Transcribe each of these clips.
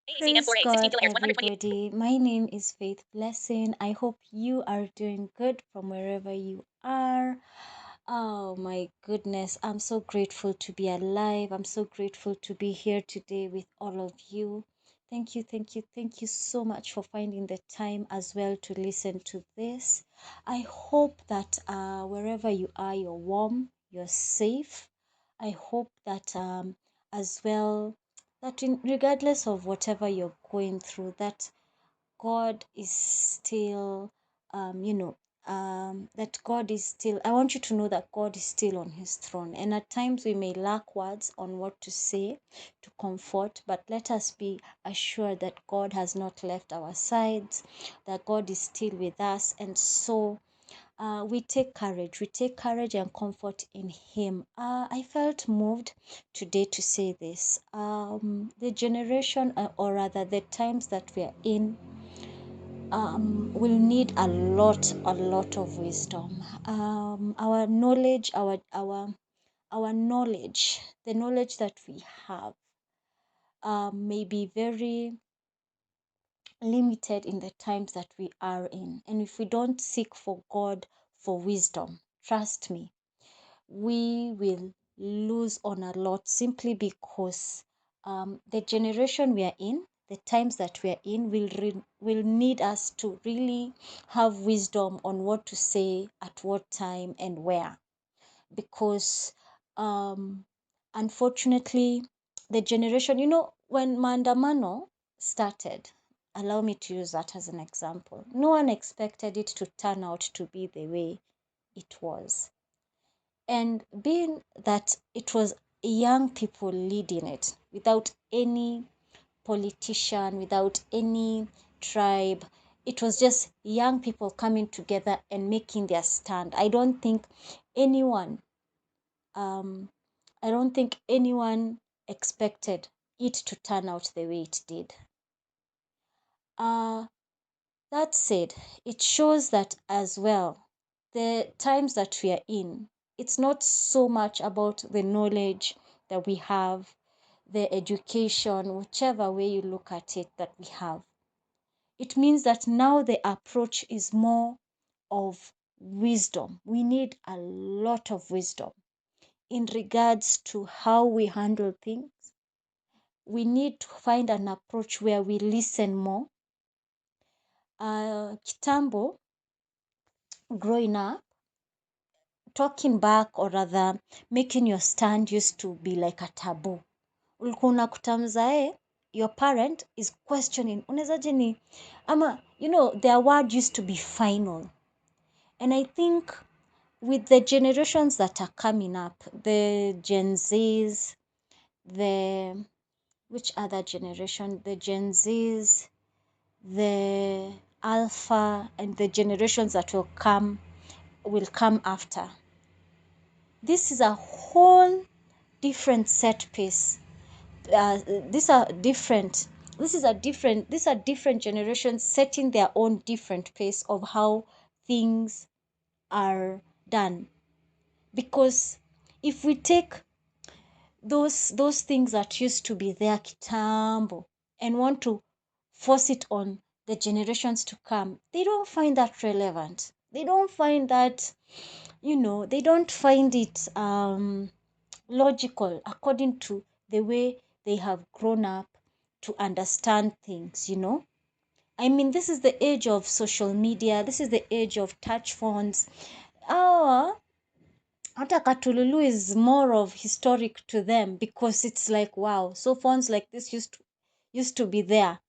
Praise God, everybody. My name is Faith Blessing. I hope you are doing good from wherever you are. Oh my goodness, I'm so grateful to be alive. I'm so grateful to be here today with all of you. Thank you so much for finding the time as well to listen to this. I hope that wherever you are, you're warm, you're safe. I hope that as well that regardless of whatever you're going through, that God is still, that God is still, I want you to know that God is still on his throne. And at times we may lack words on what to say to comfort, but let us be assured that God has not left our sides, that God is still with us. And so we take courage. We take courage and comfort in Him. I felt moved today to say this. The generation, or rather, the times that we are in, will need a lot of wisdom. Our knowledge, our knowledge, the knowledge that we have, may be very limited in the times that we are in. And if we don't seek for God for wisdom, trust me, we will lose on a lot simply because the generation we are in, the times that we are in, will need us to really have wisdom on what to say at what time and where. Because unfortunately, the generation, when Maandamano started, allow me to use that as an example, no one expected it to turn out to be the way it was. And being that it was young people leading it without any politician, without any tribe, it was just young people coming together and making their stand. Anyone, um, I don't think anyone expected it to turn out the way it did. That said, it shows that as well, the times that we are in, it's not so much about the knowledge that we have, the education, whichever way you look at it, that we have. It means that now the approach is more of wisdom. We need a lot of wisdom in regards to how we handle things. We need to find an approach where we listen more. Kitambo, growing up, talking back, or rather making your stand, used to be like a taboo. Ulikuwa unakuta mzae, your parent is questioning, unawezaje ni, ama, their word used to be final. And I think with the generations that are coming up, the Gen Zs, which other generation? The Gen Zs, the Alpha, and the generations that will come after. This is a whole different set piece. These are different. These are different generations setting their own different pace of how things are done. Because if we take those things that used to be there kitambo and want to force it on the generations to come, they don't find that relevant. They don't find that, they don't find it logical according to the way they have grown up to understand things. I mean, this is the age of social media. This is the age of touch phones. Hata Katululu is more of historic to them because it's like, wow, so phones like this used to be there.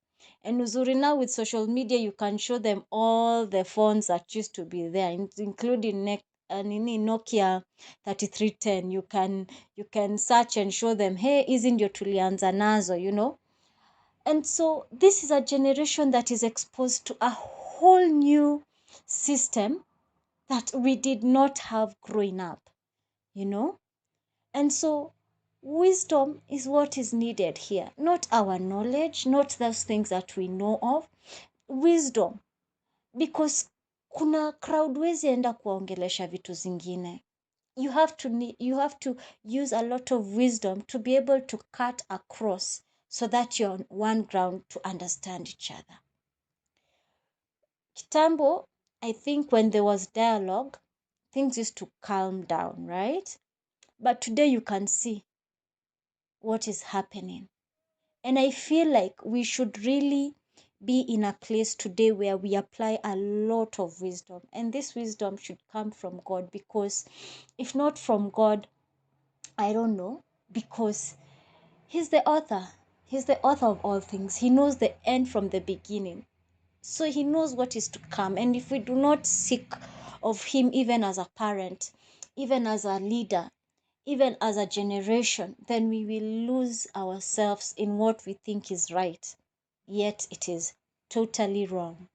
And uzuri now with social media, you can show them all the phones that used to be there, including Nokia 3310. You can search and show them, hey, hizi ndio tulianza nazo. And so this is a generation that is exposed to a whole new system that we did not have growing up. And so wisdom is what is needed here, not our knowledge, not those things that we know of. Wisdom, because kuna crowd wezi enda kuwaongelesha vitu zingine. You have to use a lot of wisdom to be able to cut across so that you're on one ground to understand each other. Kitambo, I think when there was dialogue, things used to calm down, right? But today you can see what is happening. And I feel like we should really be in a place today where we apply a lot of wisdom. And this wisdom should come from God, because if not from God, I don't know, because He's the author. He's the author of all things. He knows the end from the beginning. So He knows what is to come. And if we do not seek of Him, even as a parent, even as a leader, even as a generation, then we will lose ourselves in what we think is right, yet it is totally wrong.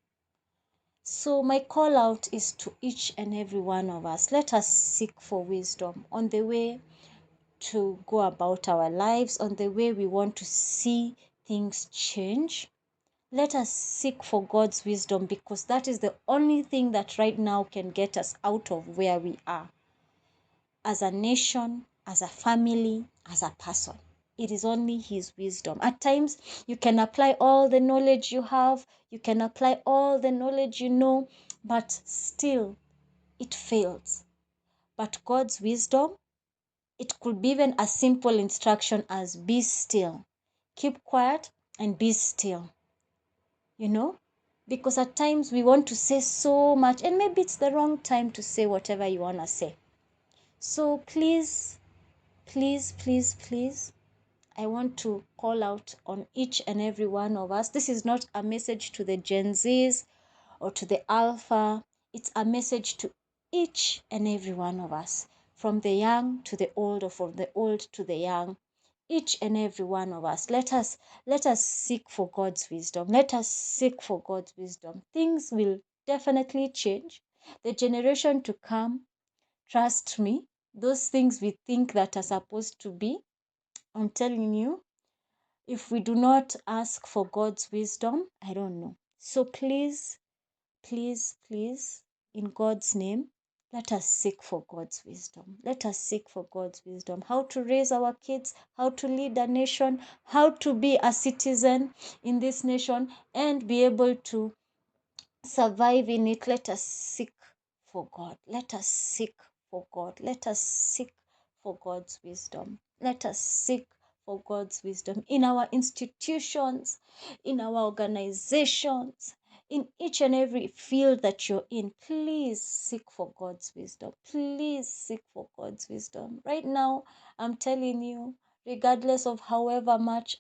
So my call out is to each and every one of us. Let us seek for wisdom on the way to go about our lives, on the way we want to see things change. Let us seek for God's wisdom, because that is the only thing that right now can get us out of where we are. As a nation, as a family, as a person. It is only His wisdom. At times, you can apply all the knowledge you have, you can apply all the knowledge you know, but still it fails. But God's wisdom, it could be even a simple instruction as be still. Keep quiet and be still. You know? Because at times we want to say so much, and maybe it's the wrong time to say whatever you want to say. So please, please, please, please, I want to call out on each and every one of us. This is not a message to the Gen Zs or to the Alpha. It's a message to each and every one of us, from the young to the old, or from the old to the young. Each and every one of us. Let us seek for God's wisdom. Let us seek for God's wisdom. Things will definitely change. The generation to come, trust me, those things we think that are supposed to be, I'm telling you, if we do not ask for God's wisdom, I don't know. So please, please, please, in God's name, let us seek for God's wisdom. Let us seek for God's wisdom. How to raise our kids, how to lead a nation, how to be a citizen in this nation and be able to survive in it. Let us seek for God. Let us seek for God. Let us seek for God's wisdom. Let us seek for God's wisdom in our institutions, in our organizations, in each and every field that you're in. Please seek for God's wisdom. Please seek for God's wisdom. Right now, I'm telling you, regardless of however much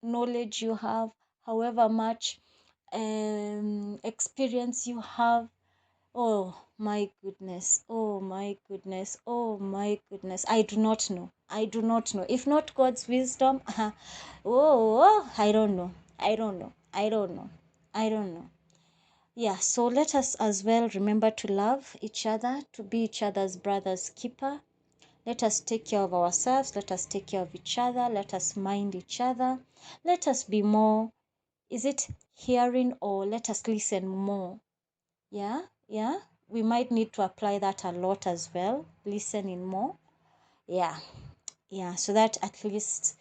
knowledge you have, however much experience you have, oh my goodness, oh my goodness, oh my goodness, I do not know. I do not know. If not God's wisdom, I don't know. I don't know. I don't know. I don't know. Yeah, so let us as well remember to love each other, to be each other's brother's keeper. Let us take care of ourselves. Let us take care of each other. Let us mind each other. Let us be more, is it hearing, or let us listen more? Yeah, yeah. We might need to apply that a lot as well, listening more. Yeah, yeah. So that at least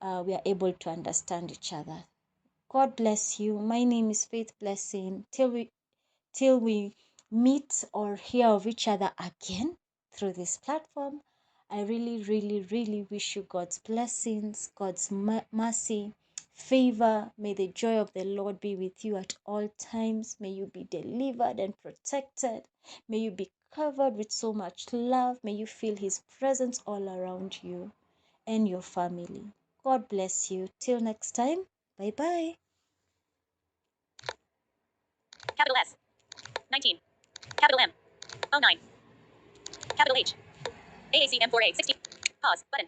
we are able to understand each other. God bless you. My name is Faith Blessing. Till we meet or hear of each other again through this platform, I really, really, really wish you God's blessings, God's mercy, favor. May the joy of the Lord be with you at all times. May you be delivered and protected. May you be covered with so much love. May you feel His presence all around you and your family. God bless you. Till next time. Bye bye. Capital S. 19. Capital M. 09. Capital H. AAC M4A 60. Pause. Button.